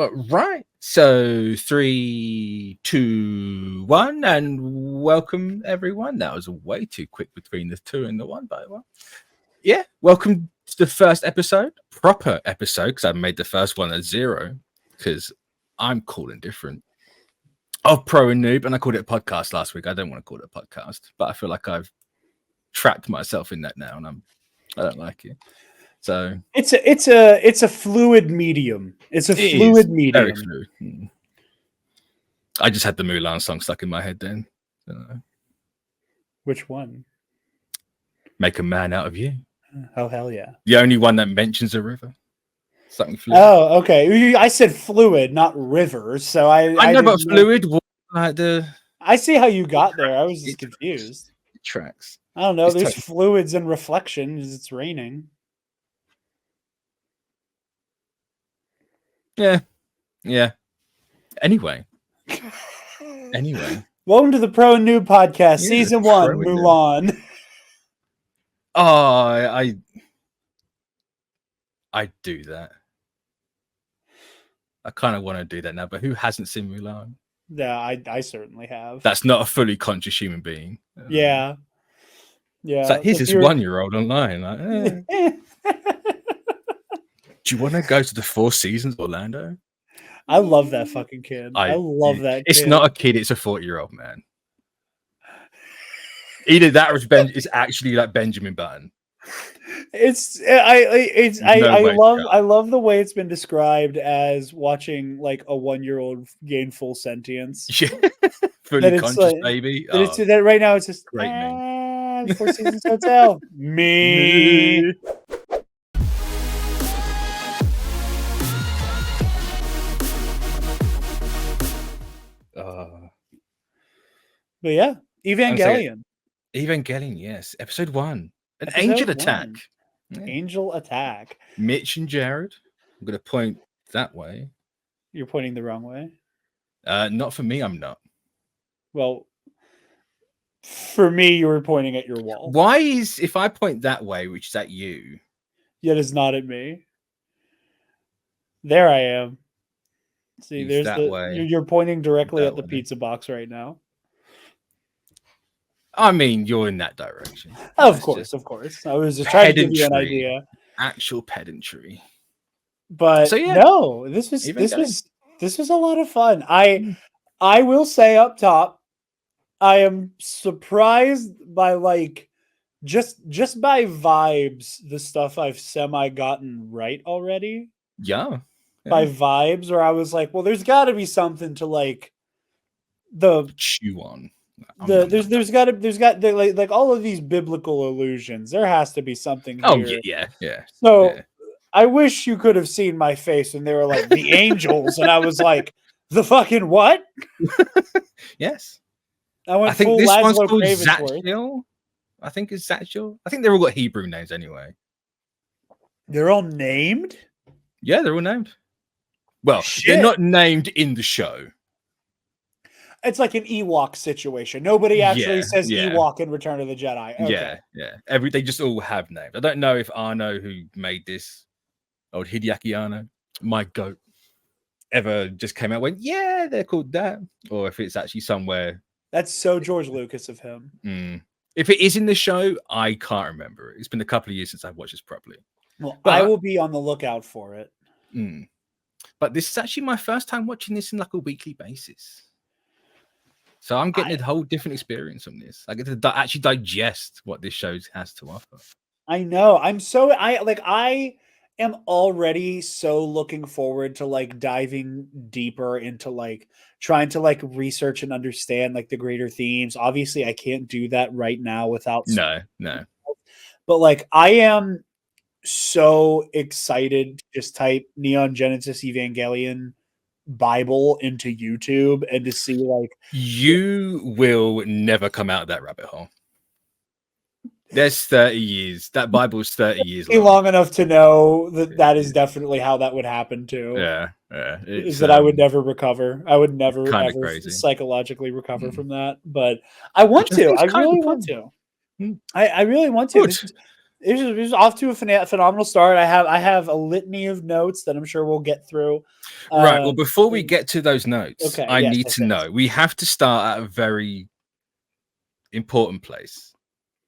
Right. So 3, 2, 1, and welcome everyone. That was way too quick between the 2 and the 1, by the way. Yeah, welcome to the first episode, proper episode, because I made the first one a 0, because I'm cool and different. Of Pro and Noob, and I called it a podcast last week. I don't want to call it a podcast, but I feel like I've trapped myself in that now, and I don't like it. So it's a fluid medium. It's a fluid medium. Very fluid. I just had the Mulan song stuck in my head then. Which one? Make a man out of you. Oh, hell yeah. The only one that mentions a river. Something fluid. Oh, okay. I said fluid, not river. So I know about fluid. I see how you got there. I was just confused. It tracks. I don't know. There's fluids and reflection as it's raining. Yeah. Anyway. Welcome to the Pro and Noob Podcast, Season 1, Mulan. Oh, I do that. I kind of want to do that now, but who hasn't seen Mulan? Yeah, I certainly have. That's not a fully conscious human being. Yeah. It's like, here's this 1-year-old online. Like, do you want to go to the Four Seasons Orlando? I love that fucking kid. I love that kid. It's not a kid, it's a 40-year-old man. Either that or it's actually like Benjamin Button. I love the way it's been described as watching like a 1-year-old gain full sentience. Yeah. Fully conscious baby. That right now it's just great Four Seasons Hotel. Me. But yeah, Evangelion. Evangelion, yes. Episode 1. An Angel Attack. Yeah. Angel Attack. Mitch and Jarod. I'm going to point that way. You're pointing the wrong way? Not for me, I'm not. Well, for me, you were pointing at your wall. If I point that way, which is at you? Yet it's not at me. There I am. See, there's way. You're pointing directly at the pizza box right now. I mean, you're in that direction. Of course. I was just trying to give you an idea. Actual pedantry. But so, yeah. No, this was a lot of fun. I will say up top, I am surprised by like just by vibes, the stuff I've semi gotten right already. Yeah. By vibes, where I was like, well, there's got to be something to like the chew on. There's got like all of these biblical allusions. There has to be something here. Oh yeah. So I wish you could have seen my face when they were like the angels, and I was like, the fucking what? Yes. I think this one's called Zatchiel. I think it's Zatchiel. I think they've all got Hebrew names anyway. They're all named? Yeah, they're all named. Well, they're not named in the show. It's like an Ewok situation. Nobody actually says Ewok in Return of the Jedi. Okay. Yeah. They just all have names. I don't know if Arno, who made this, old Hideaki Arno, my goat, ever just came out and went, yeah, they're called that. Or if it's actually somewhere. That's so George Lucas of him. If it is in the show, I can't remember it. It's been a couple of years since I've watched this properly. Well, I will be on the lookout for it. But this is actually my first time watching this in like a weekly basis. So I'm getting a whole different experience from this. I get to actually digest what this show has to offer. I know. I am already so looking forward to like diving deeper into like trying to like research and understand like the greater themes. Obviously, I can't do that right now without no. But like I am so excited to just type Neon Genesis Evangelion Bible into YouTube and to see like you will never come out of that rabbit hole. There's 30 years. That Bible's 30 years long enough to know that is definitely how that would happen too. Yeah. Is that I would never recover. I would never ever crazy. Psychologically recover from that. But I want to. I really want to. I really want to. it was off to a phenomenal start. I have a litany of notes that I'm sure we'll get through. Right. Well, before we get to those notes, okay, I need to know. We have to start at a very important place,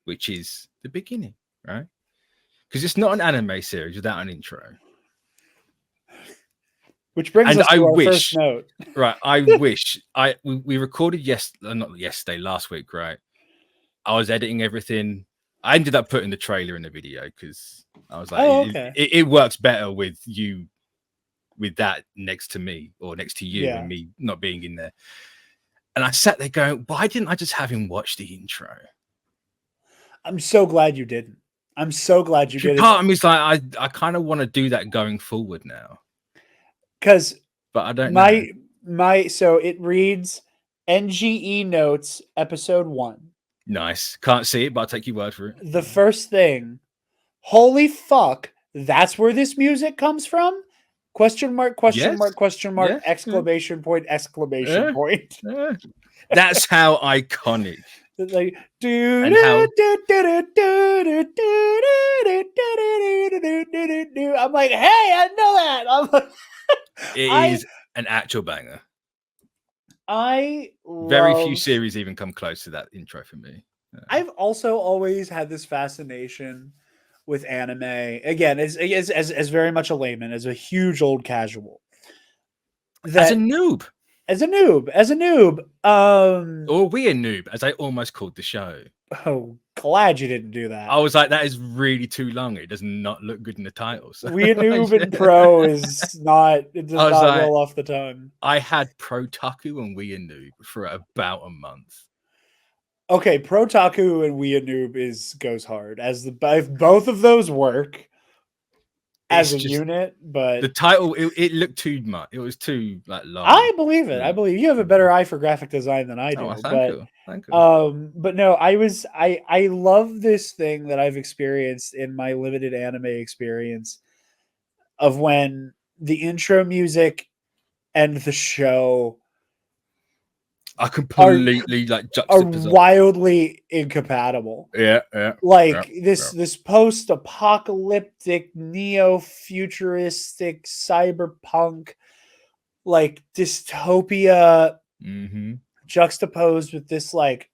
which is the beginning, right? Because it's not an anime series without an intro. Which brings us to our first note. Right. I wish we recorded not yesterday, last week, right? I was editing everything. I ended up putting the trailer in the video because I was like, it works better with you, with that next to me or next to you and me not being in there. And I sat there going, why didn't I just have him watch the intro? I'm so glad you didn't. I'm so glad you did. Part of me is like, I kind of want to do that going forward now. Because, but I don't know. So it reads NGE Notes Episode 1. Nice. Can't see it, but I'll take your word for it. The first thing, holy fuck, that's where this music comes from? Question mark, question mark, question mark, exclamation point, exclamation point. That's how iconic. Like, I'm like, hey, I know that. I'm like, it is an actual banger. Very few series even come close to that intro for me. I've also always had this fascination with anime. Again, as very much a layman, as a huge old casual. As a noob. Or we a noob, as I almost called the show. Oh, glad you didn't do that. I was like, that is really too long. It does not look good in the title. So. We a noob and pro is not. It does not roll off the tongue. I had Pro-taku and We a Noob for about a month. Okay, Pro-taku and We a Noob goes hard as if both of those work as a unit, but the title it looked too much. It was too long. I believe it. I believe you have a better eye for graphic design than I do. Thank you. But no, I love this thing that I've experienced in my limited anime experience of when the intro music and the show are completely are wildly incompatible. Yeah. This post-apocalyptic, neo-futuristic, cyberpunk, like dystopia, juxtaposed with this like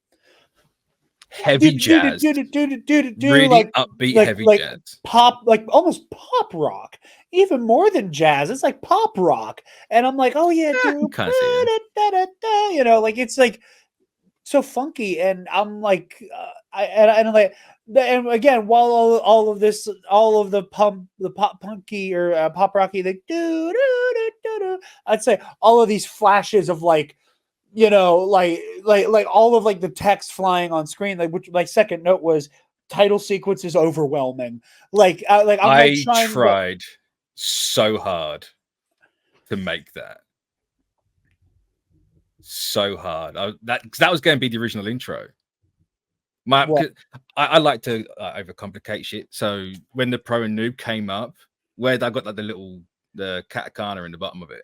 heavy jazz, really upbeat heavy jazz, pop, like almost pop rock, even more than jazz. It's like pop rock, and I'm like, oh yeah, dude, you know, like it's like so funky, and I'm like, and again, while all of the pop punky or pop rocky, like I'd say all of these flashes of like, you know, like all of like the text flying on screen, like which my second note was title sequence is overwhelming. I tried so hard to make that. So hard. That was going to be the original intro. I like to overcomplicate shit. So when the Pro and Noob came up, where I got like the katakana in the bottom of it,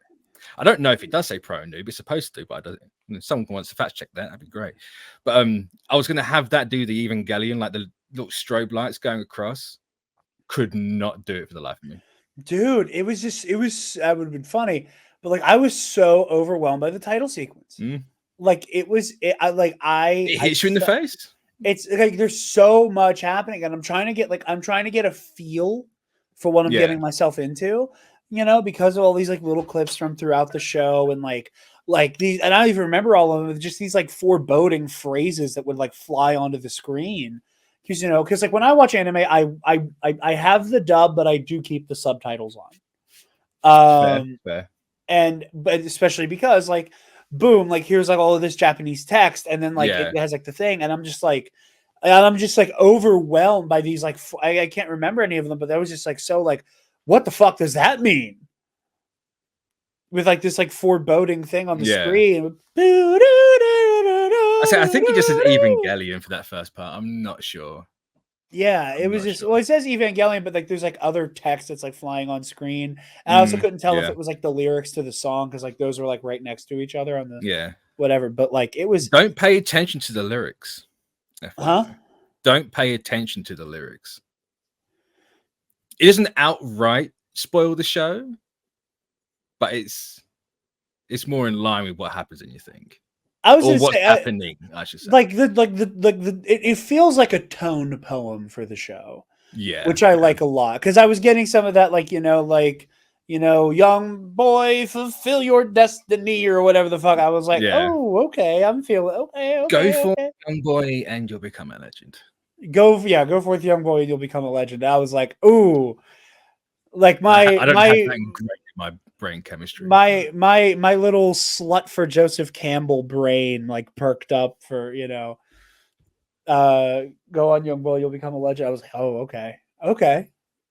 I don't know if it does say Pro and Noob. It's supposed to, but someone wants to fact check that. That'd be great. But I was going to have that do the Evangelion, like the little strobe lights going across. Could not do it for the life of me, dude. It was that would have been funny. But like I was so overwhelmed by the title sequence. Like it hits you in the face. It's like there's so much happening, and I'm trying to get a feel for what I'm getting myself into, you know, because of all these like little clips from throughout the show, and like these, and I don't even remember all of them, just these like foreboding phrases that would like fly onto the screen. Because like when I watch anime, I have the dub, but I do keep the subtitles on. Fair. But especially because like boom, like here's like all of this Japanese text, and then like it has like the thing, and I'm just like overwhelmed by these like I can't remember any of them, but that was just like so like what the fuck does that mean? With like this like foreboding thing on the screen. I think it just says Evangelion for that first part. I'm not sure. Yeah, it was just sure. Well, it says Evangelion, but like there's like other text that's like flying on screen, and I also couldn't tell if it was like the lyrics to the song because like those were like right next to each other on the whatever. But like it was. Don't pay attention to the lyrics. Huh? Don't pay attention to the lyrics. it doesn't outright spoil the show, but it's more in line with what happens than you think. I was or going to what's say, happening, I should say. It feels like a toned poem for the show. Yeah. Which I like a lot. Because I was getting some of that, young boy, fulfill your destiny or whatever the fuck. I was like, oh, okay. I'm feeling okay. Go for young boy and you'll become a legend. Go forth, young boy, and you'll become a legend. I was like, ooh. Like I don't have that ingrained in my brain chemistry. My little slut for Joseph Campbell brain like perked up for, go on, young boy, you'll become a legend. I was like, oh, okay,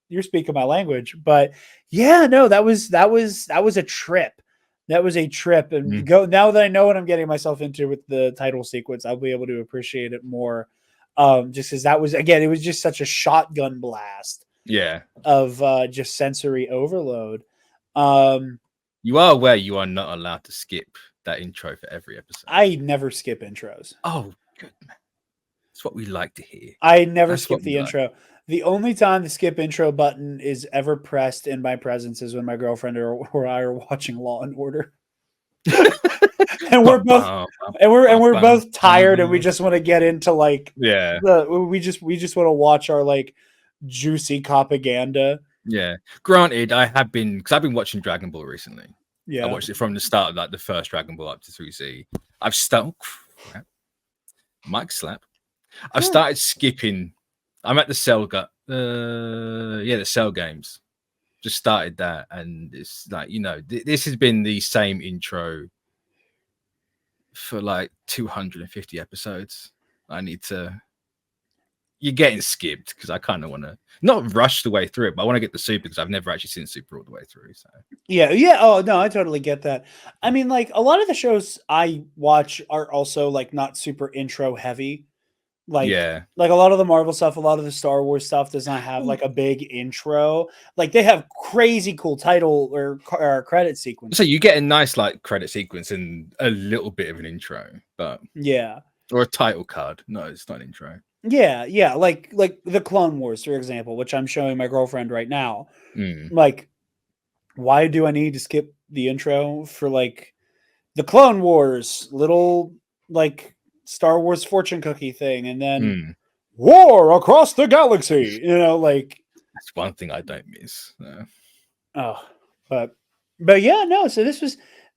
you're speaking my language. But yeah, no, that was a trip. That was a trip. And now that I know what I'm getting myself into with the title sequence, I'll be able to appreciate it more. Just because that was, again, it was just such a shotgun blast. Yeah. Of just sensory overload. You are aware you are not allowed to skip that intro for every episode. I never skip intros. Oh, good man. That's what we like to hear. I never skip the intro. The only time the skip intro button is ever pressed in my presence is when my girlfriend or I are watching Law and Order. and we're both tired and we just want to get into we just want to watch our juicy propaganda. Yeah, granted, I've been watching Dragon Ball recently. Yeah, I watched it from the start, the first Dragon Ball up to 3Z. I've started mic slap. I've started skipping. I'm at the Cell the Cell games. Just started that, and it's this has been the same intro for 250 episodes. I need to. You're getting skipped because I kind of want to not rush the way through it, but I want to get the Super because I've never actually seen Super all the way through. So yeah. Oh no, I totally get that. I mean, a lot of the shows I watch are also not super intro heavy. A lot of the Marvel stuff, a lot of the Star Wars stuff does not have a big intro. They have crazy cool title or credit sequence. So you get a nice credit sequence and a little bit of an intro, but yeah, or a title card. No, it's not an intro. Yeah, like the Clone Wars, for example, which I'm showing my girlfriend right now. Why do I need to skip the intro for the Clone Wars little Star Wars fortune cookie thing, and then war across the galaxy? That's one thing I don't miss. Oh, but yeah, no. So this,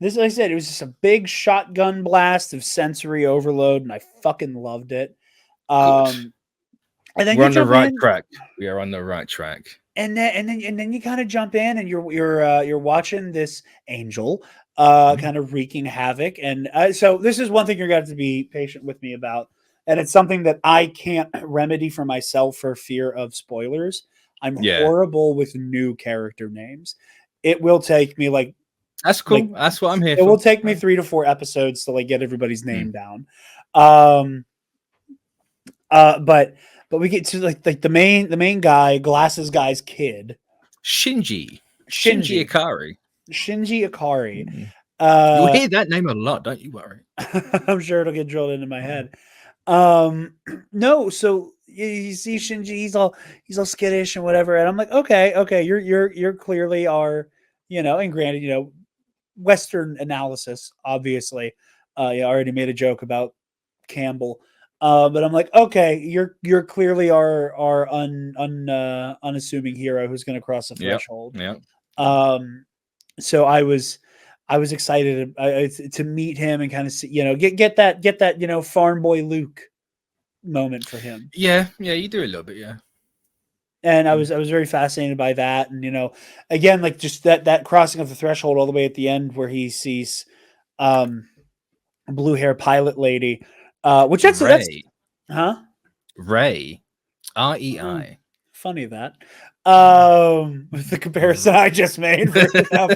like I said, it was just a big shotgun blast of sensory overload, and I fucking loved it. And then we're on the right track. We are on the right track. And then you kind of jump in, and you're watching this angel kind of wreaking havoc. And so this is one thing you're going to have to be patient with me about, and it's something that I can't remedy for myself for fear of spoilers. I'm horrible with new character names. It will take me that's cool. That's what I'm here for. It will take me 3 to 4 episodes to get everybody's name down. But we get to the main guy, glasses guy's kid, Shinji Ikari. Shinji Ikari. You'll hear that name a lot, don't you worry. I'm sure it'll get drilled into my head. No, so you see Shinji, he's all skittish and whatever, and I'm like, okay, you're clearly our, and granted, Western analysis, obviously. I already made a joke about Campbell. But I'm like, okay, you're clearly our unassuming hero who's going to cross the threshold. Yeah. So I was excited to meet him and kind of see, get that farm boy Luke moment for him. Yeah, you do a little bit, yeah. And I was very fascinated by that, and again, just that crossing of the threshold all the way at the end where he sees blue hair pilot lady. Which that's Rei. Huh? Rei. REI. Funny that. With the comparison I just made for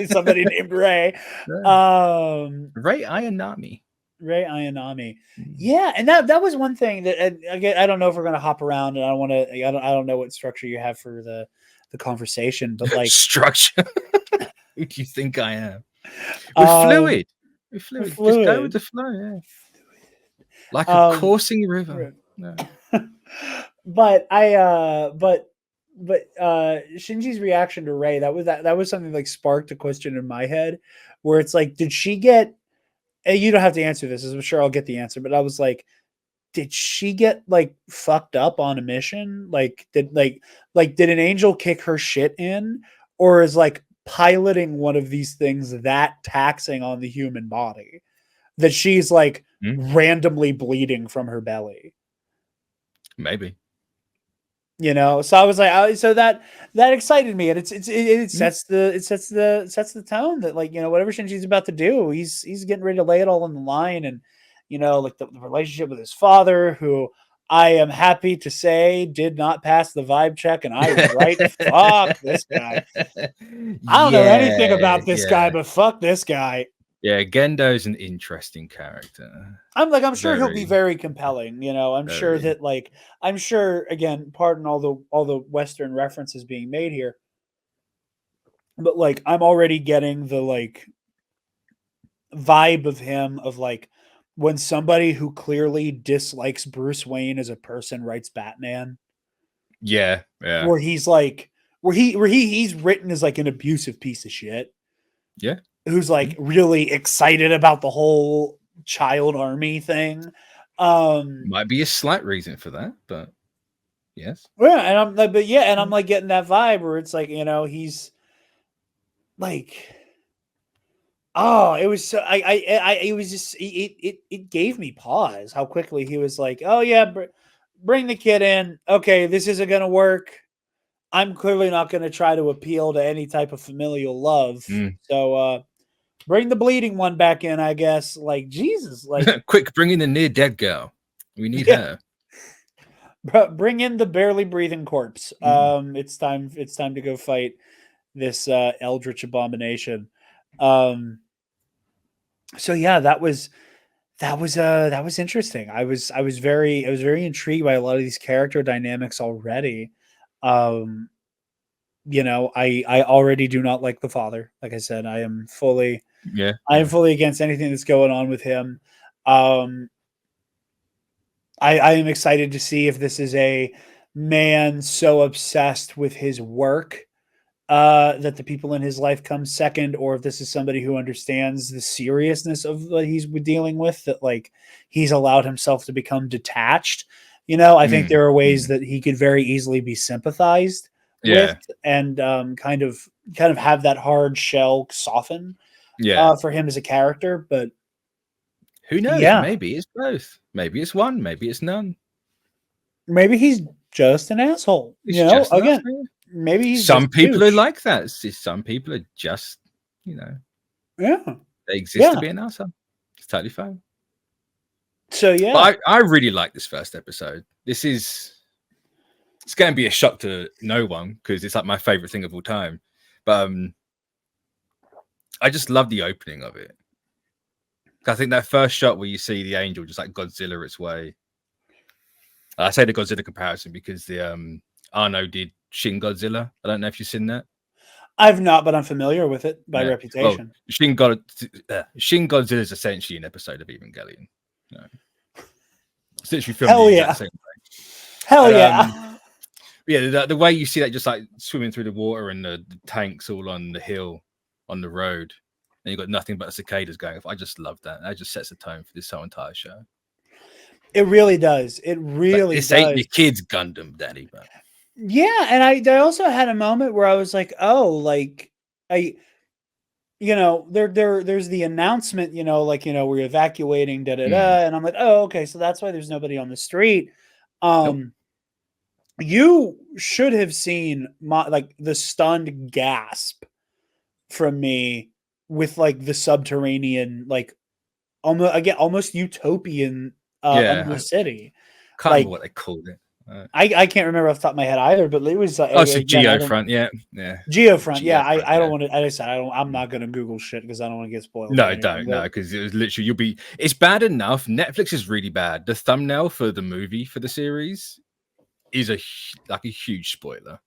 somebody named Rei. Rei Ayanami. Rei Ayanami. Yeah, and that was one thing that again, I don't know if we're gonna hop around, and I don't know what structure you have for the conversation, but structure. Who do you think I am? We're fluid. Just go with the flow, yeah. Like a coursing river. No. But Shinji's reaction to Rey, that was something like sparked a question in my head where it's like, did she get, and you don't have to answer this, I'm sure I'll get the answer, but I was like, did she get like fucked up on a mission? Like did an angel kick her shit in, or is like piloting one of these things that taxing on the human body that she's like randomly bleeding from her belly? Maybe. You know, so I was like, so that excited me, and it sets the tone that, like, you know, whatever Shinji's about to do, he's getting ready to lay it all on the line, and you know, like the relationship with his father, who I am happy to say did not pass the vibe check, and I was right. Fuck this guy. I don't know anything about this guy, but fuck this guy. Yeah, Gendo's an interesting character. I'm sure he'll be very compelling. You know, I'm sure again, pardon all the Western references being made here, but like I'm already getting the like vibe of him of like when somebody who clearly dislikes Bruce Wayne as a person writes Batman. Yeah. Where he's like, he's written as like an abusive piece of shit. Yeah. Who's like really excited about the whole child army thing. Might be a slight reason for that, but yes. Yeah, and I'm like, I'm like getting that vibe where it's like, you know, he's like, oh, it was so it was just it gave me pause how quickly he was like, oh yeah, bring the kid in. Okay, this isn't gonna work. I'm clearly not gonna try to appeal to any type of familial love. So bring the bleeding one back in, I guess. Like, Jesus, like quick, bring in the near dead girl. We need her. Bring in the barely breathing corpse. It's time to go fight this eldritch abomination. So yeah, that was interesting. I was very intrigued by a lot of these character dynamics already. You know, I already do not like the father. Like I said, I am fully against anything that's going on with him. I am excited to see if this is a man so obsessed with his work that the people in his life come second, or if this is somebody who understands the seriousness of what he's dealing with, that like he's allowed himself to become detached. You know, I think there are ways that he could very easily be sympathized with, and kind of have that hard shell soften for him as a character. But who knows? Yeah. Maybe it's both. Maybe it's one. Maybe it's none. Maybe he's just an asshole. You know, again, maybe he's some people are like that. Some people are just, you know, they exist to be an asshole. It's totally fine. So yeah, but I really like this first episode. It's going to be a shock to no one because it's like my favorite thing of all time. But I just love the opening of it. I think that first shot where you see the angel just like Godzilla its way. I say the Godzilla comparison because the Arno did Shin Godzilla. I don't know if you've seen that. I've not, but I'm familiar with it by reputation. Well, Shin Godzilla is essentially an episode of Evangelion. No. It's literally filmed the exact same way. Hell yeah. Yeah, the way you see that just like swimming through the water and the tanks all on the hill on the road. And you've got nothing but cicadas going off. I just love that. That just sets the tone for this whole entire show. It really does. It really does. This ain't your kids' Gundam, Daddy. But yeah, and I also had a moment where I was like, oh, like you know, there's the announcement, you know, like, you know, we're evacuating, and I'm like, oh, okay, so that's why there's nobody on the street. You should have seen the stunned gasp from me with like the subterranean, like almost utopian Undercity. Can't remember what they called it. I can't remember off the top of my head either, but it was it's a Geofront, Geofront, yeah. I don't want to. As I said, I'm not going to Google shit because I don't want to get spoiled. No, don't, no, because it was literally it's bad enough. Netflix is really bad. The thumbnail for the movie for the series is a huge spoiler.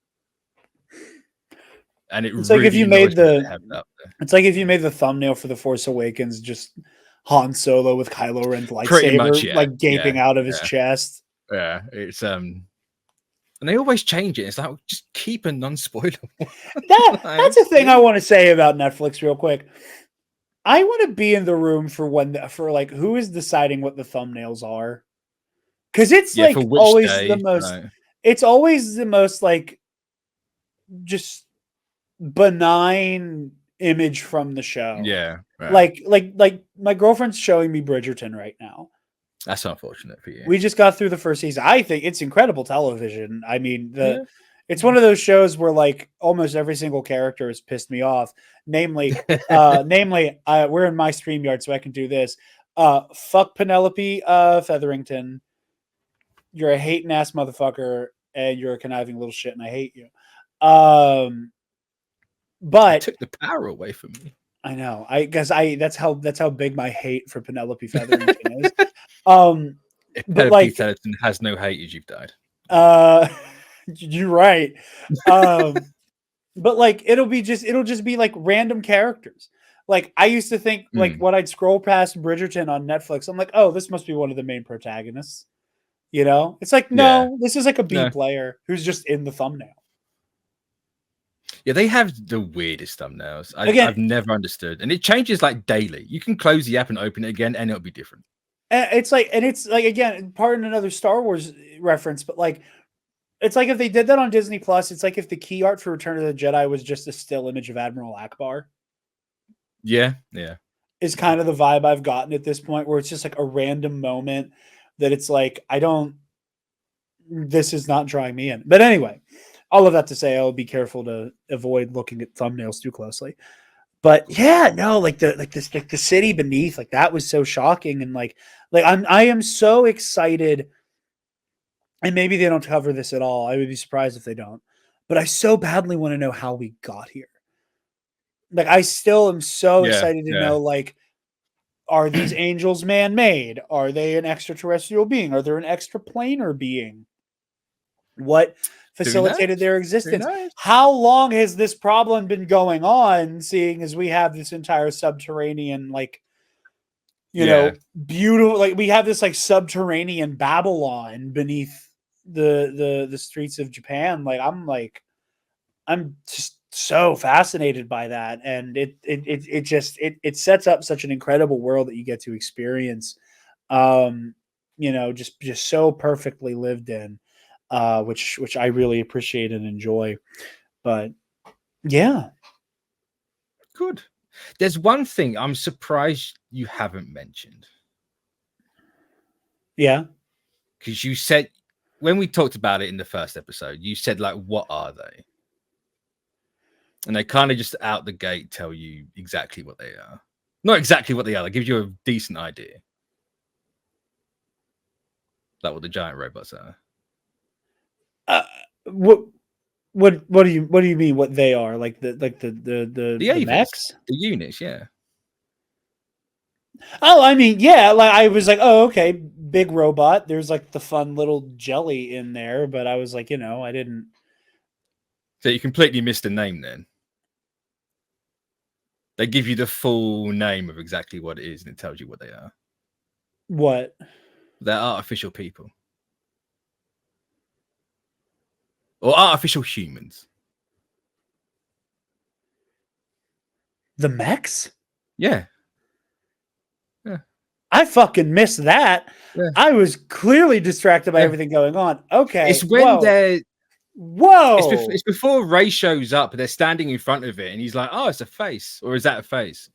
And it's really like if you made it's like if you made the thumbnail for The Force Awakens just Han Solo with Kylo Ren's lightsaber like gaping out of his chest. Yeah, it's And they always change it. It's like, just keep a non-spoiler. That's a thing I want to say about Netflix real quick. I want to be in the room for like who is deciding what the thumbnails are. Because it's like always the most, it's always the most like just benign image from the show. Yeah. Right. Like my girlfriend's showing me Bridgerton right now. That's unfortunate for you. We just got through the first season. I think it's incredible television. I mean, it's one of those shows where like almost every single character has pissed me off. Namely, we're in my StreamYard, so I can do this. Fuck Penelope Featherington. You're a hating ass motherfucker, and you're a conniving little shit, and I hate you. But it took the power away from me. I know. I guess that's how big my hate for Penelope Featherington is. If Penelope Featherington has no hate, you've died. You're right. But like it'll just be like random characters. Like I used to think like when I'd scroll past Bridgerton on Netflix, I'm like, oh, this must be one of the main protagonists. You know, it's like, no, this is like a B player who's just in the thumbnail. Yeah, they have the weirdest thumbnails. I've never understood, and it changes like daily. You can close the app and open it again, and it'll be different. It's like again, pardon another Star Wars reference, but like, it's like if they did that on Disney Plus, it's like if the key art for Return of the Jedi was just a still image of Admiral Akbar. Yeah, is kind of the vibe I've gotten at this point, where it's just like a random moment that it's like this is not drawing me in. But anyway. All of that to say, I'll be careful to avoid looking at thumbnails too closely. But yeah, no, like the city beneath, like that was so shocking, and like I am so excited. And maybe they don't cover this at all. I would be surprised if they don't. But I so badly want to know how we got here. Like I still am so excited to know, like, are these angels man-made? Are they an extraterrestrial being? Are there an extraplanar being? What facilitated their existence? How long has this problem been going on, seeing as we have this entire subterranean, like, you know, beautiful, like we have this like subterranean Babylon beneath the streets of Japan. Like I'm just so fascinated by that, and it sets up such an incredible world that you get to experience, you know, just so perfectly lived in. Which I really appreciate and enjoy. But yeah. Good. There's one thing I'm surprised you haven't mentioned. Yeah. Because you said, when we talked about it in the first episode, you said, like, what are they? And they kind of just out the gate tell you exactly what they are. Not exactly what they are. They give you a decent idea. Like what the giant robots are. What do you mean what they are? Like the mechs? The units, yeah. Oh, I mean, yeah, like I was like, oh, okay, big robot. There's like the fun little jelly in there, but I was like, you know, I didn't. So you completely missed the name then. They give you the full name of exactly what it is, and it tells you what they are. What? They're artificial people. Or artificial humans. The mechs? Yeah. I fucking missed that. Yeah. I was clearly distracted by everything going on. Okay. It's when they're... Whoa. It's before Ray shows up. They're standing in front of it, and he's like, oh, it's a face. Or is that a face?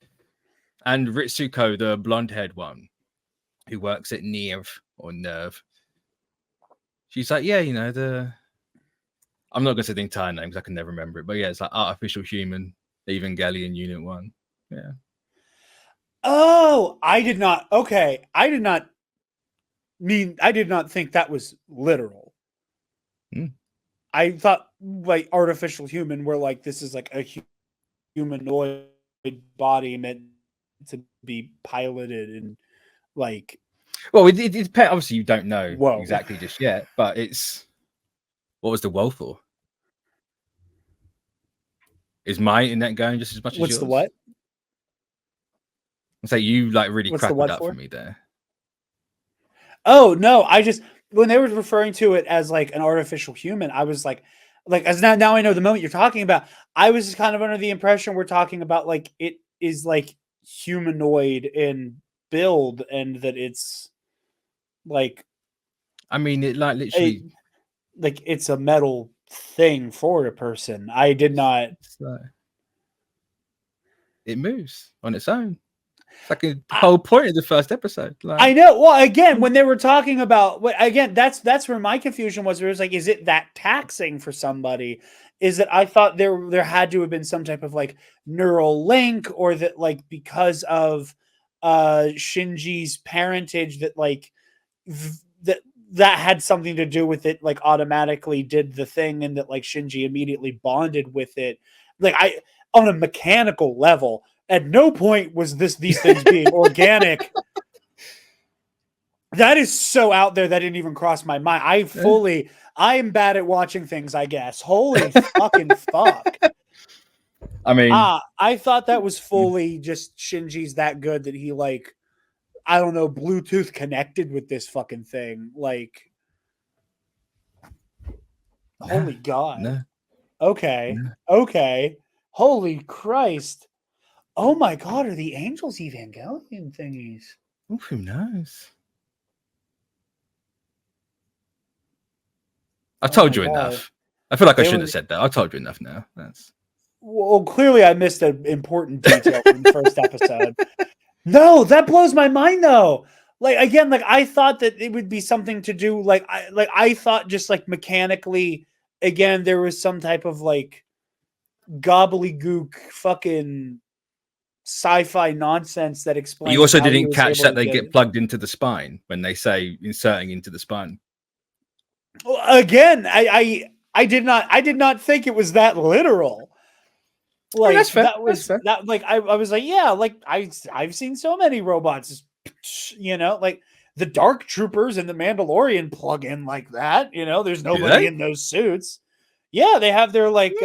And Ritsuko, the blonde-haired one, who works at Nerve, she's like, yeah, you know, I'm not going to say the entire name because I can never remember it. But yeah, it's like artificial human, Evangelion Unit 1. Yeah. Oh, I did not think that was literal. I thought like artificial human were like, this is like a humanoid body meant to be piloted and like. Well, it depends. Obviously, you don't know exactly just yet, but it's. What was the woe for? Is my internet going just as much as yours? What's the what? So you like really crackled up for me there. Oh no, I just when they were referring to it as like an artificial human, I was like as now I know the moment you're talking about. I was just kind of under the impression we're talking about like it is like humanoid in build and that it's like, I mean, it like literally like it's a metal thing for a person. I did not. It moves on its own. It's like a whole point of the first episode. Like, I know. Well, again, when they were talking about that's where my confusion was. It was like, is it that taxing for somebody? Is that I thought there had to have been some type of like neural link, or that like because of Shinji's parentage that like that had something to do with it, like automatically did the thing, and that like Shinji immediately bonded with it. Like on a mechanical level, at no point was these things being organic. That is so out there that didn't even cross my mind. I am bad at watching things, I guess. Holy fucking fuck. I mean, I thought that was fully just Shinji's that good that he like, I don't know, Bluetooth connected with this fucking thing. Like, holy God. No. Okay. No. Okay. Holy Christ. Oh my God, are the angels Evangelion thingies? Ooh, who knows? I told you enough. I feel like I shouldn't have said that. I told you enough now. Well, clearly I missed an important detail from the first episode. No, that blows my mind though. Like again, like I thought that it would be something to do like I thought just like mechanically again there was some type of like gobbledygook fucking sci-fi nonsense that explains. You also didn't catch that they get plugged into the spine when they say inserting into the spine. Well, again, I did not think it was that literal. Like that's fair. That was that like I was like, yeah, like I've seen so many robots, you know, like the Dark Troopers and the Mandalorian plug in like that, you know, there's nobody in those suits. Yeah, they have their like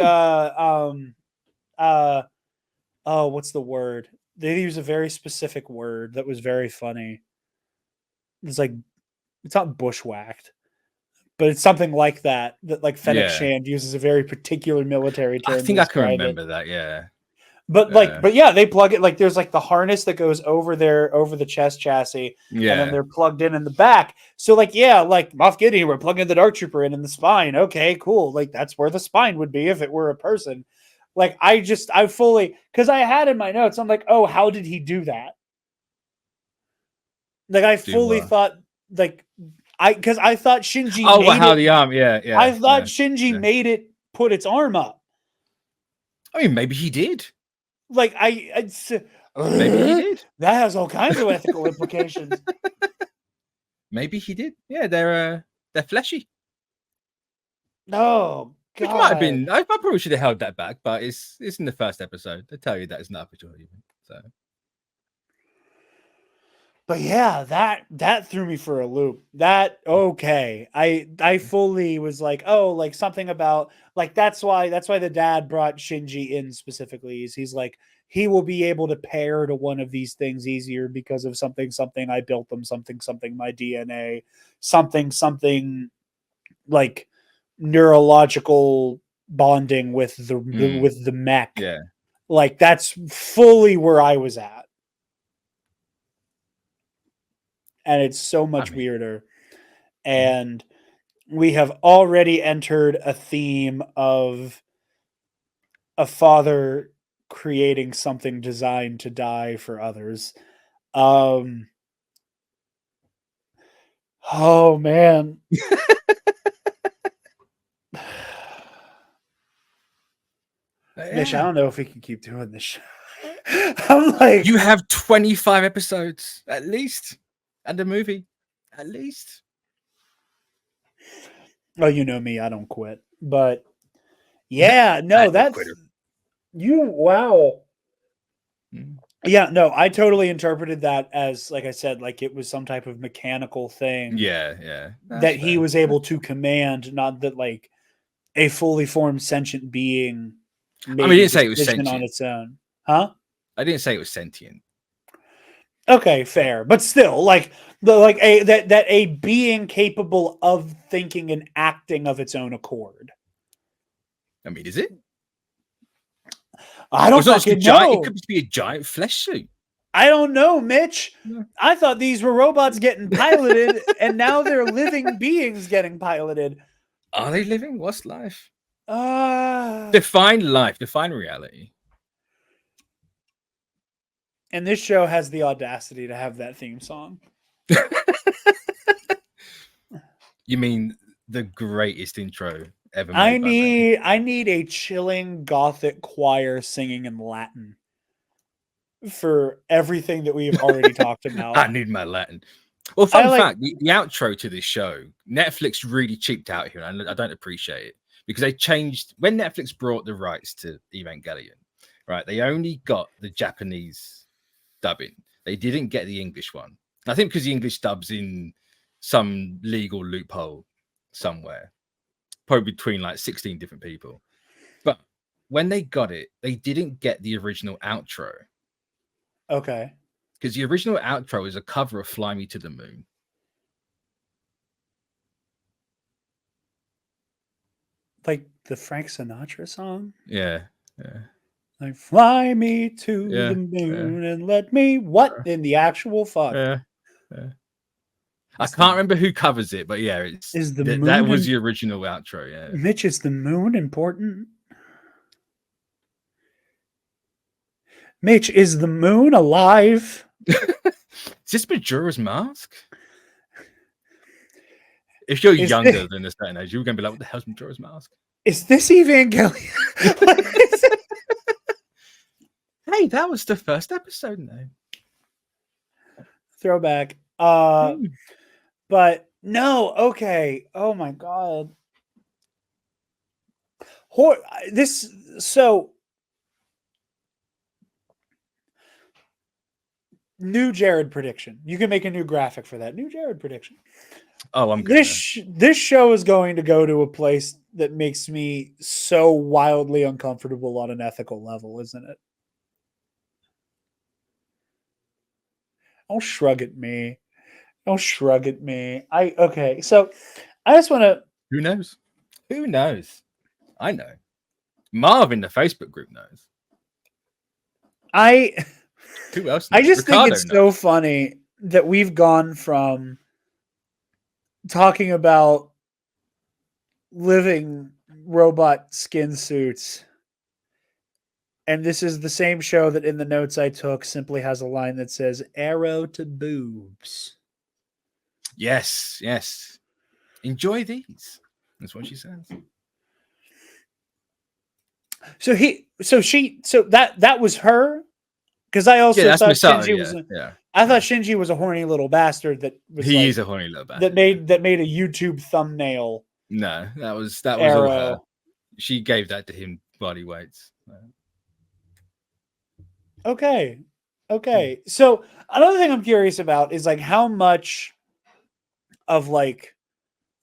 oh, what's the word? They use a very specific word that was very funny. It's like, it's not bushwhacked, but it's something like that. That like Fennec Shand uses a very particular military term. I think I can remember that. Yeah. But yeah, they plug it like there's like the harness that goes over the chest chassis, and then they're plugged in the back. So like like Moff Gideon, we're plugging the Dark Trooper in the spine. Okay, cool. Like that's where the spine would be if it were a person. Like I fully, because I had in my notes, I'm like, oh, how did he do that? Like I fully thought like because I thought Shinji. Oh, made how the arm? Yeah. I thought Shinji made it put its arm up. I mean, maybe he did. Like maybe he did. That has all kinds of ethical implications. Maybe he did. Yeah, they're fleshy. No, God. Which might have been. I probably should have held that back, but it's in the first episode. They tell you that it's not official even. So. But yeah, that threw me for a loop. That okay. I fully was like, oh, like something about like that's why the dad brought Shinji in specifically. He's like, he will be able to pair to one of these things easier because of something I built them, something my DNA, something like neurological bonding with the mech. Yeah. Like that's fully where I was at. And it's so much weirder. And we have already entered a theme of a father creating something designed to die for others. Oh man. Mitch, I don't know if we can keep doing this show. I'm like, you have 25 episodes at least. And the movie, at least. Oh, you know me, I don't quit. But yeah, no, that's you. Wow. Yeah, no, I totally interpreted that as, like I said, like it was some type of mechanical thing. Yeah. That he was able to command, not that like a fully formed sentient being. I mean, I didn't say it was sentient on its own, huh? I didn't say it was sentient. Okay, fair, but still, like Like a being capable of thinking and acting of its own accord. I mean, is it? I don't fucking know. It could be a giant flesh suit. I don't know, Mitch. Yeah. I thought these were robots getting piloted, and now they're living beings getting piloted. Are they living? What's life? Define life. Define reality. And this show has the audacity to have that theme song. You mean the greatest intro ever made? I need a chilling gothic choir singing in Latin for everything that we've already talked about. I need my Latin. Well, fun fact, the outro to this show, Netflix really cheaped out here, and I don't appreciate it, because they changed when Netflix brought the rights to Evangelion, right? They only got the Japanese dubbing. They didn't get the English one. I think because the English dub's in some legal loophole somewhere, probably between like 16 different people. But when they got it, they didn't get the original outro. Okay. Because the original outro is a cover of Fly Me to the Moon. Like the Frank Sinatra song? Yeah. Like, fly me to the moon and let me... What in the actual fuck? Yeah. I can't remember who covers it, but yeah, that was the original outro. Yeah. Mitch, is the moon important? Mitch, is the moon alive? Is this Majora's Mask? If you're younger than this day and age, you're going to be like, what the hell's Majora's Mask? Is this Evangelion? Hey, that was the first episode now. Throwback. But no, okay. Oh my god. New Jarod prediction. You can make a new graphic for that. New Jarod prediction. Oh, I'm good. This show is going to go to a place that makes me so wildly uncomfortable on an ethical level, isn't it? Don't shrug at me. Don't shrug at me. Okay. So I just want to. Who knows? Who knows? I know. Marv in the Facebook group knows. Who else knows? I just think it's so funny that we've gone from talking about living robot skin suits, and this is the same show that in the notes I took simply has a line that says "arrow to boobs." Yes. Enjoy these. That's what she says. So that was her, because I also thought Shinji was. I thought Shinji was a horny little bastard that was. He is a horny little bastard that made a YouTube thumbnail. No, that was all her. She gave that to him body weights. Okay. So another thing I'm curious about is like how much of like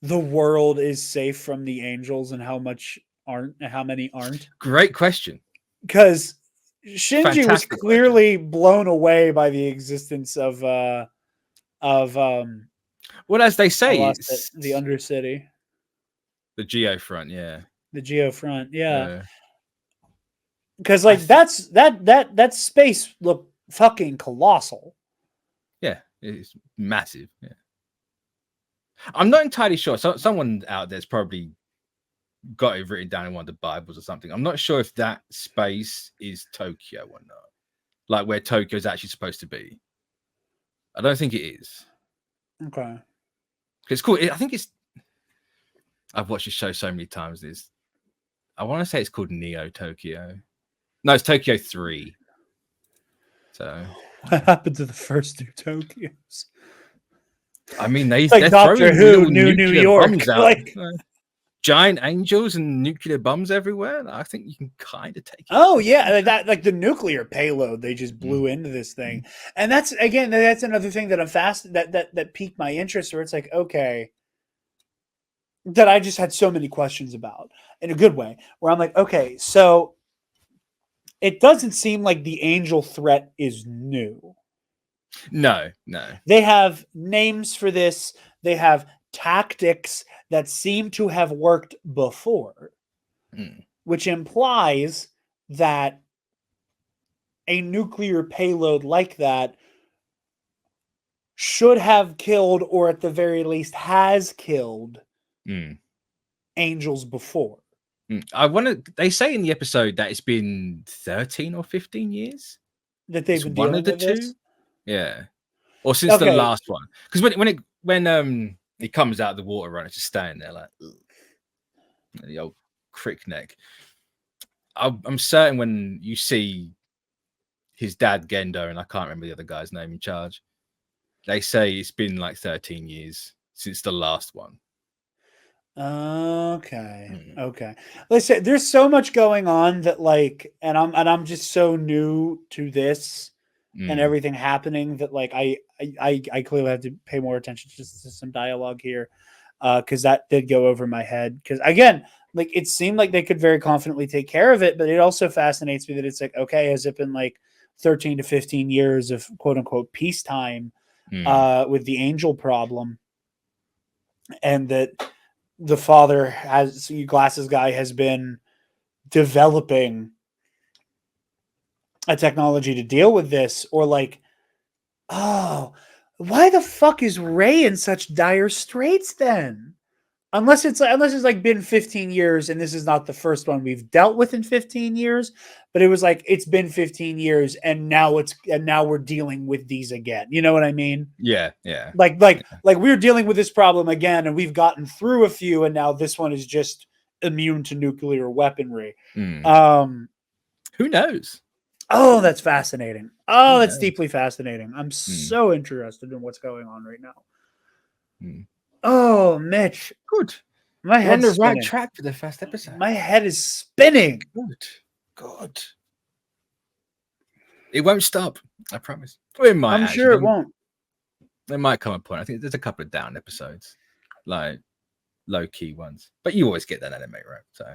the world is safe from the angels and how many aren't. Great question. Because Shinji was clearly blown away by the existence of well, as they say, the Undercity. The Geo Front, yeah. The Geo Front, yeah. Because like that space looked fucking colossal. Yeah, it's massive. Yeah. I'm not entirely sure. So someone out there's probably got it written down in one of the Bibles or something. I'm not sure if that space is Tokyo or not. Like where Tokyo is actually supposed to be. I don't think it is. Okay. It's cool. I think it's. I've watched this show so many times. I want to say it's called Neo Tokyo. No, it's Tokyo 3. So what happened to the first two Tokyos? I mean, they're Doctor Who, New York, like giant angels and nuclear bombs everywhere. I think you can kind of take it. Oh yeah, that like the nuclear payload they just blew into this thing, and that's another thing that I'm that piqued my interest. Where it's like, okay, that I just had so many questions about in a good way. Where I'm like, okay, so it doesn't seem like the angel threat is new. No. They have names for this. They have tactics that seem to have worked before, which implies that a nuclear payload like that should have killed, or at the very least has killed, angels before. They say in the episode that it's been 13 or 15 years that they've been dealing with this. Yeah, or since the last one. Because when he comes out of the water, right, it's just staying there like the old crick neck. I'm certain when you see his dad Gendo, and I can't remember the other guy's name in charge, they say it's been like 13 years since the last one. Okay. Listen, there's so much going on that like, and I'm just so new to this and everything happening that like I clearly have to pay more attention to some dialogue here, because that did go over my head. Because again, like it seemed like they could very confidently take care of it, but it also fascinates me that it's like, okay, has it been like 13 to 15 years of quote unquote peacetime with the angel problem, and that the father glasses guy has been developing a technology to deal with this, or like, oh, why the fuck is Ray in such dire straits then? Unless it's like been 15 years and this is not the first one we've dealt with in 15 years, but it was like it's been 15 years and now we're dealing with these again. You know what I mean? Yeah. Like we're dealing with this problem again and we've gotten through a few and now this one is just immune to nuclear weaponry. Who knows? Oh, that's fascinating. Oh, that's deeply fascinating. I'm so interested in what's going on right now. Oh, Mitch. Good. My head's on the spinning. Right track for the first episode. My head is spinning. Good. It won't stop. I promise. Well, it might. I'm sure it won't. There might come a point. I think there's a couple of down episodes, like low key ones. But you always get that anime, right? So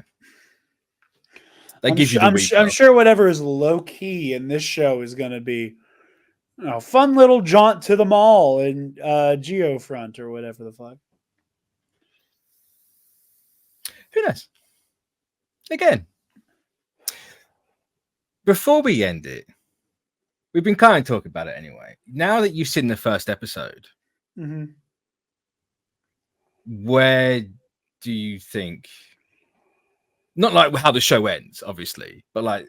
I'm sure whatever is low key in this show is going to be a fun little jaunt to the mall in Geofront or whatever the fuck. Who knows? Again, before we end it, we've been kind of talking about it anyway. Now that you've seen the first episode, where do you think? Not like how the show ends, obviously, but like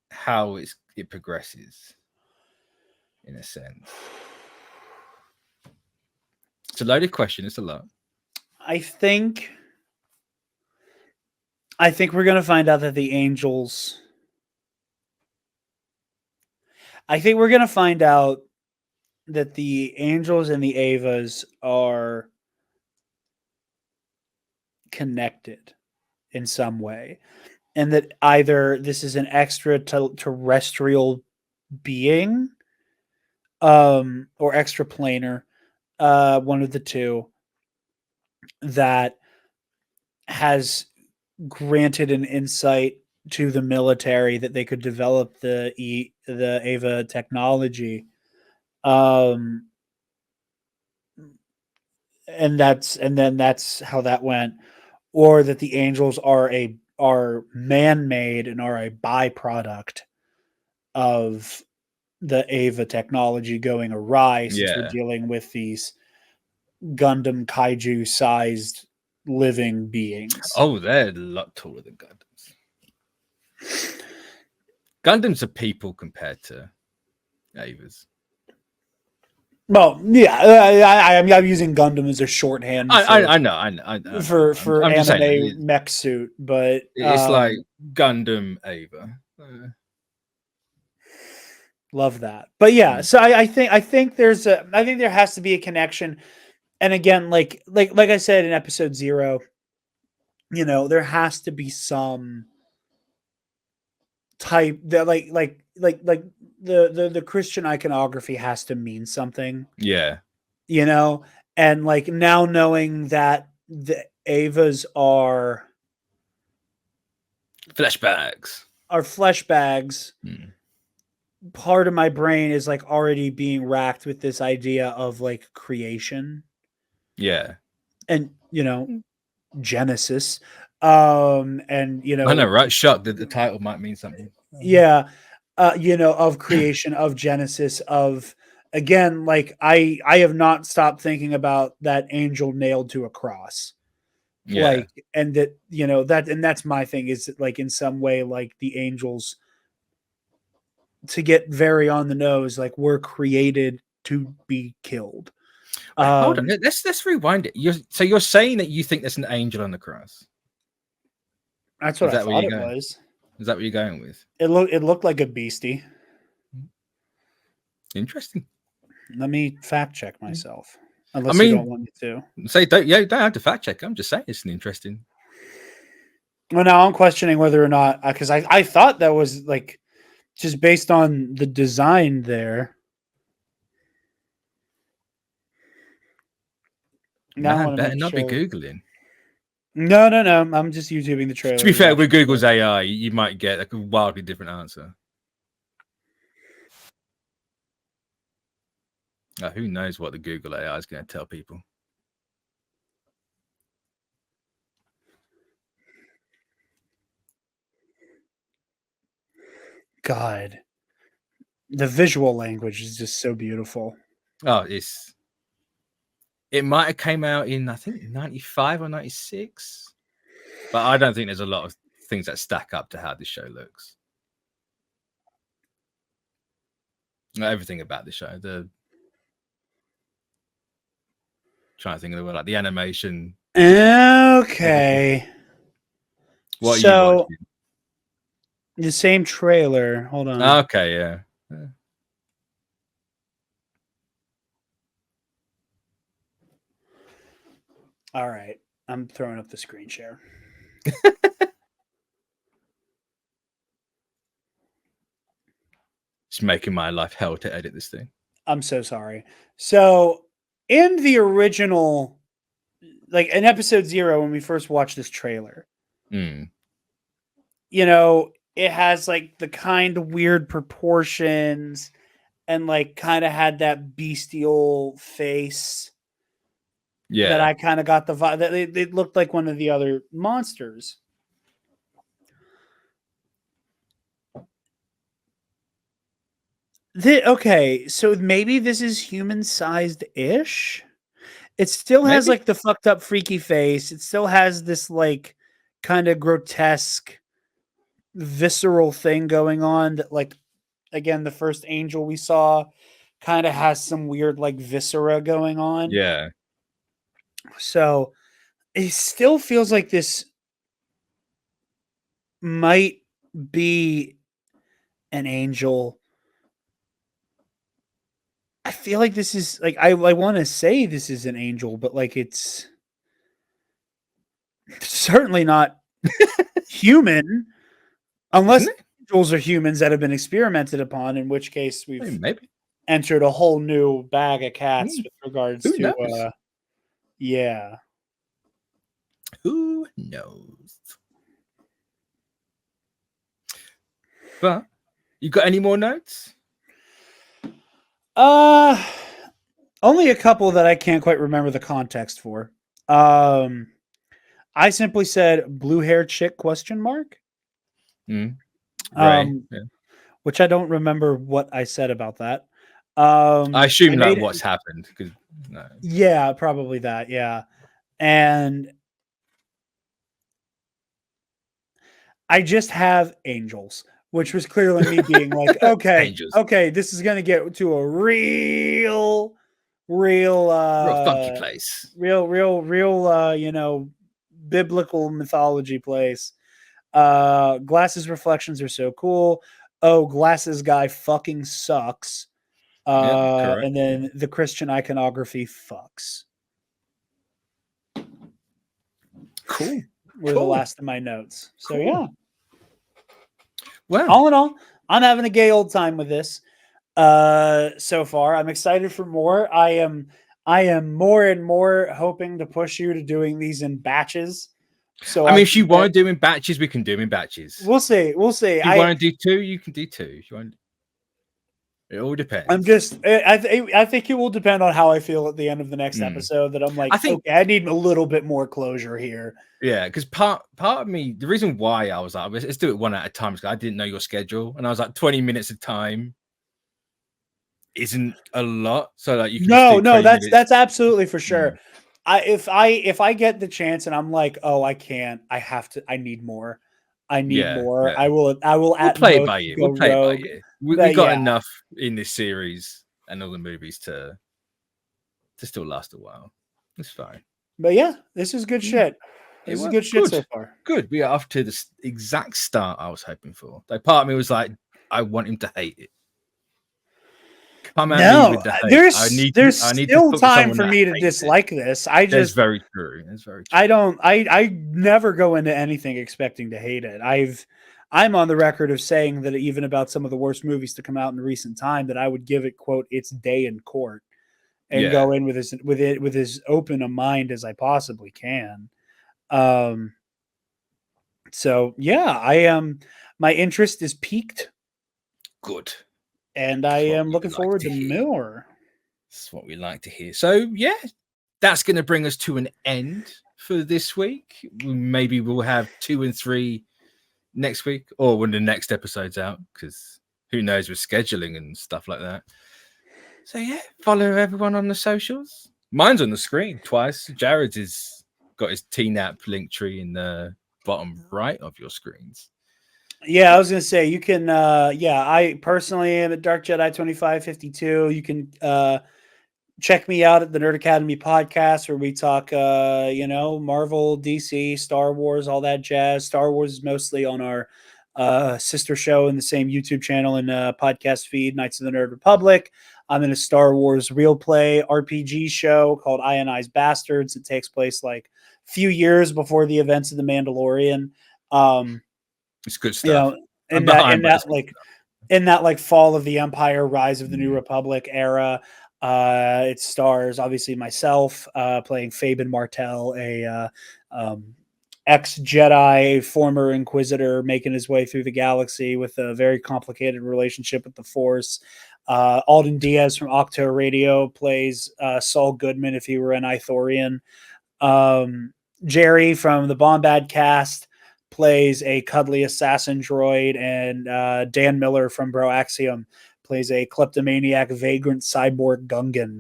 how it progresses, in a sense. It's a loaded question. It's a lot. I think we're going to find out that the angels. I think we're going to find out that the angels and the Avas are connected in some way, and that either this is an extraterrestrial being, or extraplanar, one of the two, that has granted an insight to the military that they could develop the Ava technology, and then that's how that went, or that the angels are man-made and are a byproduct of the Ava technology going awry, since we're dealing with these Gundam kaiju sized living beings. Oh, they're a lot taller than Gundams. Gundams are people compared to Avas. Well, yeah, I'm using Gundam as a shorthand. I know. For I'm anime mech suit, but it's like Gundam Ava. Love that. But yeah, so I think there has to be a connection. And again, like I said in episode 0, there has to be some type that like the Christian iconography has to mean something. Yeah. And like now knowing that the Avas are flesh bags. part of my brain is like already being racked with this idea of like creation. Yeah. And, Genesis. And, I know, right? Shocked that the title might mean something. Yeah. Of creation, of Genesis, of, again, like I have not stopped thinking about that angel nailed to a cross. Yeah. Like, and that, and that's my thing, is like in some way, like the angels, to get very on the nose, like were created to be killed. Wait, hold on. Let's rewind it. You're saying that you think there's an angel on the cross? That's what I thought it was. Is that what you're going with? It looked like a beastie. Interesting. Let me fact check myself. Unless you don't want me to. Say don't have to fact check. I'm just saying it's an interesting. Well, now I'm questioning whether or not, because I thought that was like just based on the design there. Now I better not be Googling. No. I'm just YouTubing the trailer. To be fair, with Google's AI, you might get like a wildly different answer. Who knows what the Google AI is going to tell people? God, the visual language is just so beautiful. Oh, it might have came out in, I think, 95 or 96, but I don't think there's a lot of things that stack up to how this show looks. Everything about the show, trying to think of the word, like the animation. Okay. What are you watching? The same trailer. Hold on. Okay, yeah. All right. I'm throwing up the screen share. It's making my life hell to edit this thing. I'm so sorry. So in the original, like in episode 0, when we first watched this trailer, it has like the kind of weird proportions and like kind of had that bestial face. Yeah. That I kind of got the vibe that it looked like one of the other monsters. Okay, so maybe this is human-sized-ish? It still has like the fucked up freaky face. It still has this like kind of grotesque visceral thing going on that, like, again, the first angel we saw kind of has some weird like viscera going on. Yeah. So it still feels like this might be an angel. I feel like this is like I want to say this is an angel, but like it's certainly not human, unless angels are humans that have been experimented upon, in which case we've entered a whole new bag of cats with regards to yeah. Who knows? But you got any more notes? Only a couple that I can't quite remember the context for. I simply said blue-haired chick ? Right. Which I don't remember what I said about that. I assume like what's happened. No. Yeah, probably that. Yeah. And I just have angels, which was clearly me being like, okay, this is going to get to a real funky place. Real, biblical mythology place. Glasses reflections are so cool. Oh, glasses guy fucking sucks. And then the Christian iconography fucks. Cool. Were the last of my notes. So yeah. Well, all in all, I'm having a gay old time with this. So far, I'm excited for more. I am more and more hoping to push you to doing these in batches. So I mean, if you want to do them in batches, we can do them in batches. We'll see. If you want to do 2, you can do 2. If you want. It all depends. I think it will depend on how I feel at the end of the next episode. That I'm like, okay, I need a little bit more closure here. Yeah, because part of me, the reason why I was like, let's do it one at a time, because I didn't know your schedule, and I was like, 20 minutes of time isn't a lot. So like, you can that's absolutely for sure. If I get the chance and I'm like, oh, I can't, I need more. I need more. Yeah. I will we'll play it by you. We'll play it by you. We got enough in this series and all the movies to still last a while. It's fine. But yeah, this is good shit. This is good shit so far. Good. We are off to the exact start I was hoping for. Like, part of me was like, I want him to hate it. Come at me with the hate. There's still time for me to dislike this. That's very true. That's very true. I never go into anything expecting to hate it. I'm on the record of saying that even about some of the worst movies to come out in recent time, that I would give it, quote, its day in court, and go in with as open a mind as I possibly can. So yeah, I am. My interest is piqued. Good. And I am looking forward to more. That's what we like to hear. So yeah, that's going to bring us to an end for this week. Maybe we'll have 2 and 3 next week, or when the next episode's out, because who knows with scheduling and stuff like that. So yeah, follow everyone on the socials. Mine's on the screen twice. Jarod's has got his TNAP link tree in the bottom right of your screens. Yeah, I was gonna say you can. I personally am at Dark Jedi 2552. You can check me out at the Nerd Academy podcast, where we talk, Marvel, DC, Star Wars, all that jazz. Star Wars is mostly on our sister show in the same YouTube channel and podcast feed, Knights of the Nerd Republic. I'm in a Star Wars real play RPG show called Ionized Bastards. It takes place like a few years before the events of The Mandalorian. It's good stuff. In that fall of the Empire, rise of the New Republic era. It stars obviously myself playing Fabian Martell, a ex-Jedi, former Inquisitor, making his way through the galaxy with a very complicated relationship with the Force. Alden Diaz from Octo Radio plays Saul Goodman if he were an Ithorian. Jerry from the Bombad cast plays a cuddly assassin droid, and Dan Miller from Bro Axiom plays a kleptomaniac vagrant cyborg Gungan.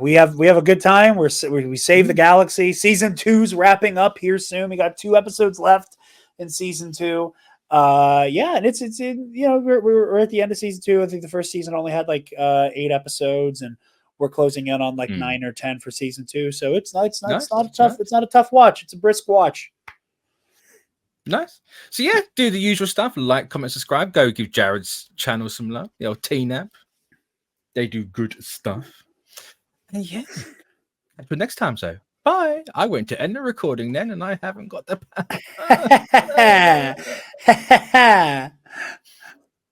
We have a good time. We save the galaxy. Season 2's wrapping up here soon. We got 2 episodes left in season 2. And we're at the end of season 2. I think the first season only had like 8 episodes, and we're closing in on like 9 or 10 for season 2. So it's not a tough watch. It's a brisk watch. Nice. So yeah, do the usual stuff. Like, comment, subscribe. Go give Jarod's channel some love. TNAP. They do good stuff. And yeah. Until next time, so bye. I went to end the recording then, and I haven't got the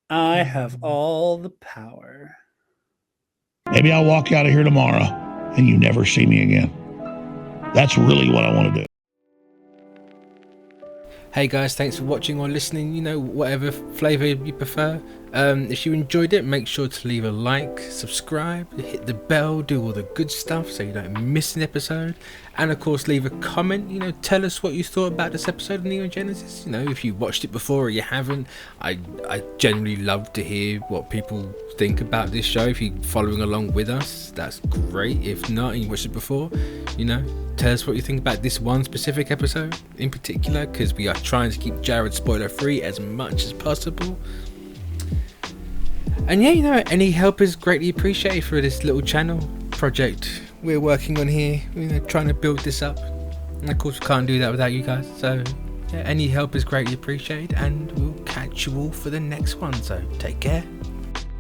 I have all the power. Maybe I'll walk out of here tomorrow and you never see me again. That's really what I want to do. Hey guys, thanks for watching or listening, whatever flavor you prefer. If you enjoyed it, make sure to leave a like, subscribe, hit the bell, do all the good stuff so you don't miss an episode. And of course, leave a comment, tell us what you thought about this episode of Neon Genesis. If you watched it before or you haven't, I generally love to hear what people think about this show. If you're following along with us, that's great. If not, and you watched it before, tell us what you think about this one specific episode in particular, because we are trying to keep Jarod spoiler free as much as possible. And yeah, any help is greatly appreciated for this little channel project we're working on here. Trying to build this up, and of course we can't do that without you guys. So yeah, any help is greatly appreciated, and we'll catch you all for the next one. So take care.